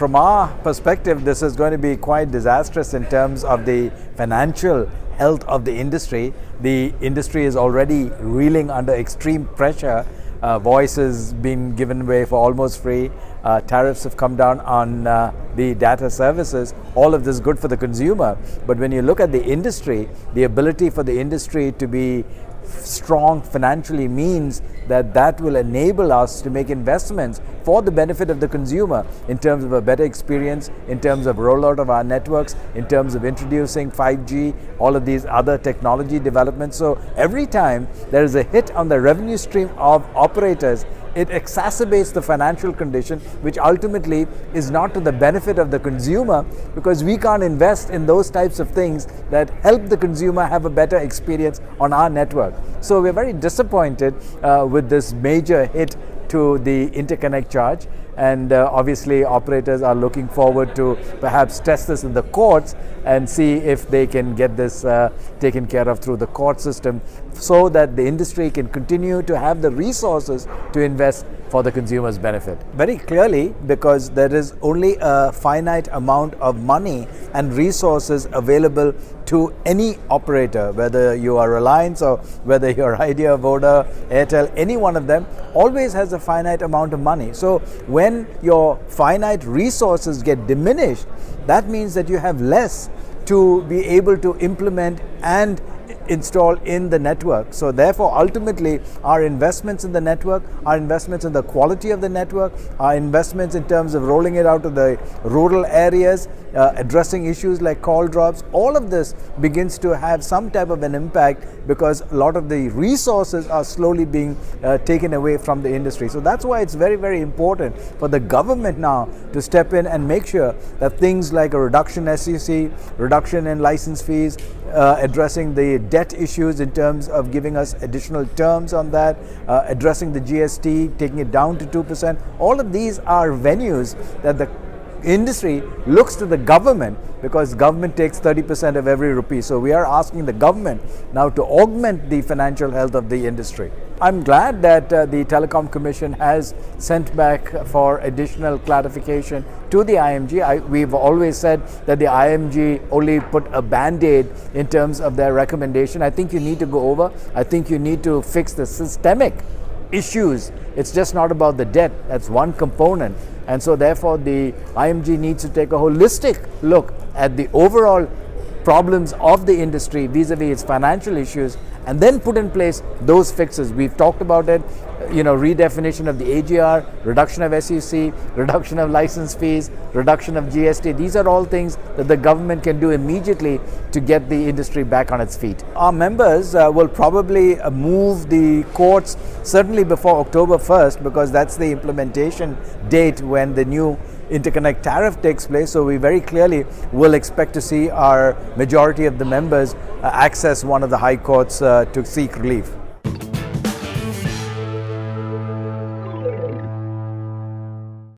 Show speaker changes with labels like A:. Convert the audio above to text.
A: From our perspective, this is going to be quite disastrous in terms of the financial health of the industry. The industry is already reeling under extreme pressure. Voice has been given away for almost free. Tariffs have come down on the data services. All of this is good for the consumer. But when you look at the industry, the ability for the industry to be strong financially means that will enable us to make investments for the benefit of the consumer in terms of a better experience, in terms of rollout of our networks, in terms of introducing 5G, all of these other technology developments. So every time there is a hit on the revenue stream of operators, it exacerbates the financial condition, which ultimately is not to the benefit of the consumer, because we can't invest in those types of things that help the consumer have a better experience on our network. So we're very disappointed with this major hit to the interconnect charge, and obviously operators are looking forward to perhaps test this in the courts and see if they can get this taken care of through the court system, so that the industry can continue to have the resources to invest for the consumer's benefit. Very clearly, because there is only a finite amount of money and resources available to any operator, whether you are Reliance or whether you're Idea, Voda, Airtel, any one of them always has a finite amount of money. So when your finite resources get diminished, that means that you have less to be able to implement and install in the network. So therefore, ultimately, our investments in the network, our investments in the quality of the network, our investments in terms of rolling it out to the rural areas, addressing issues like call drops, all of this begins to have some type of an impact, because a lot of the resources are slowly being taken away from the industry. So that's why it's very, very important for the government now to step in and make sure that things like a reduction in SUC, reduction in license fees, addressing the debt issues in terms of giving us additional terms on that, addressing the GST, taking it down to 2%. All of these are venues that the industry looks to the government, because government takes 30% of every rupee. So we are asking the government now to augment the financial health of the industry. I'm glad that the Telecom Commission has sent back for additional clarification to the IMG. We've always said that the IMG only put a band-aid in terms of their recommendation. I think you need to go over. I think you need to fix the systemic issues. It's just not about the debt. That's one component. And so therefore the IMG needs to take a holistic look at the overall problems of the industry vis-a-vis its financial issues, and then put in place those fixes. We've talked about it, redefinition of the AGR, reduction of SUC, reduction of license fees, reduction of GST. These are all things that the government can do immediately to get the industry back on its feet. Our members will probably move the courts certainly before October 1st, because that's the implementation date when the new interconnect tariff takes place. So we very clearly will expect to see our majority of the members access one of the high courts to seek relief.